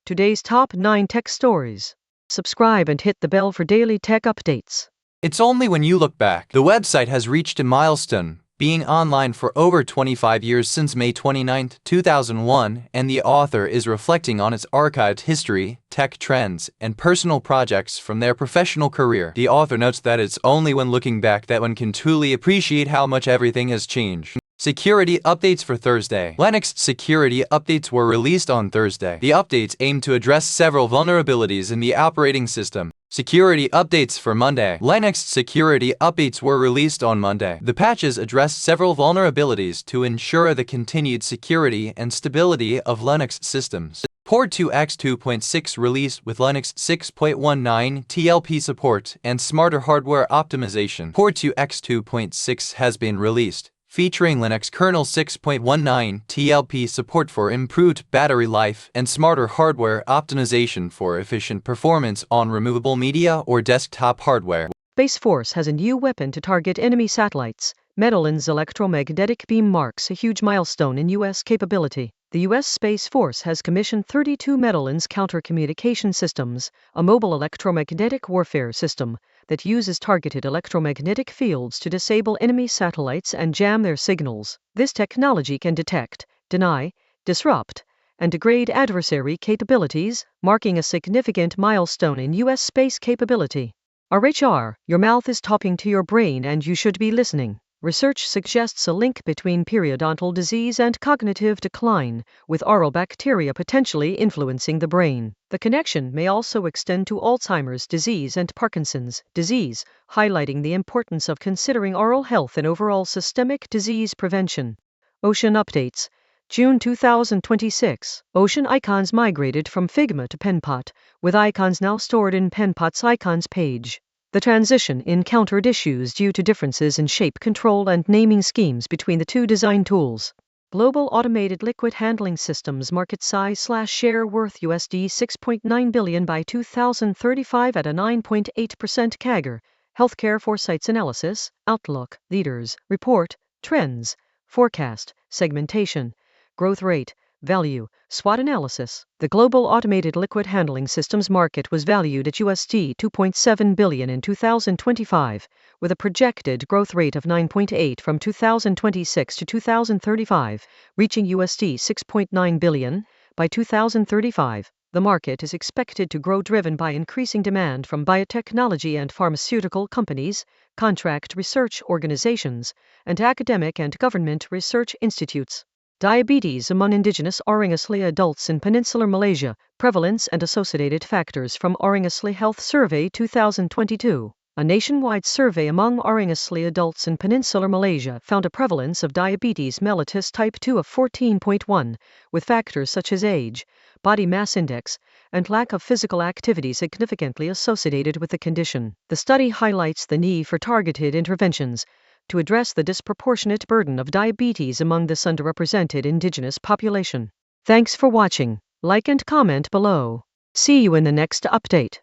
Today's top 9 tech stories. Subscribe and hit the bell for daily tech updates. It's only when you look back. The website has reached a milestone, being online for over 25 years since May 29, 2001, and the author is reflecting on its archived history, tech trends, and personal projects from their professional career. The author notes that it's only when looking back that one can truly appreciate how much everything has changed. Security updates for Thursday. Linux security updates were released on Thursday. The updates aim to address several vulnerabilities in the operating system. Security updates for Monday. Linux security updates were released on Monday. The patches address several vulnerabilities to ensure the continued security and stability of Linux systems. Port 2x 2.6 released with Linux 6.19 TLP support and smarter hardware optimization. Port 2x 2.6 has been released, featuring Linux kernel 6.19 TLP support for improved battery life and smarter hardware optimization for efficient performance on removable media or desktop hardware. Space Force has a new weapon to target enemy satellites. Metallica's electromagnetic beam marks a huge milestone in U.S. capability. The U.S. Space Force has commissioned 32 Metallica's counter-communication systems, a mobile electromagnetic warfare system that uses targeted electromagnetic fields to disable enemy satellites and jam their signals. This technology can detect, deny, disrupt, and degrade adversary capabilities, marking a significant milestone in U.S. space capability. RHR, your mouth is talking to your brain and you should be listening. Research suggests a link between periodontal disease and cognitive decline, with oral bacteria potentially influencing the brain. The connection may also extend to Alzheimer's disease and Parkinson's disease, highlighting the importance of considering oral health and overall systemic disease prevention. Ocean updates. June 2026. Ocean icons migrated from Figma to Penpot, with icons now stored in Penpot's icons page. The transition encountered issues due to differences in shape control and naming schemes between the two design tools. Global automated liquid handling systems market size/share worth USD 6.9 billion by 2035 at a 9.8% CAGR. Healthcare Foresights Analysis, Outlook, Leaders, Report, Trends, Forecast, Segmentation, Growth Rate, Value, SWOT Analysis. The global automated liquid handling systems market was valued at USD 2.7 billion in 2025, with a projected growth rate of 9.8% from 2026 to 2035, reaching USD 6.9 billion by 2035. The market is expected to grow driven by increasing demand from biotechnology and pharmaceutical companies, contract research organizations, and academic and government research institutes. Diabetes among indigenous Orang Asli adults in Peninsular Malaysia, prevalence and associated factors from Orang Asli Health Survey 2022. A nationwide survey among Orang Asli adults in Peninsular Malaysia found a prevalence of diabetes mellitus type 2 of 14.1, with factors such as age, body mass index, and lack of physical activity significantly associated with the condition. The study highlights the need for targeted interventions to address the disproportionate burden of diabetes among this underrepresented indigenous population. Thanks for watching. Like and comment below. See you in the next update.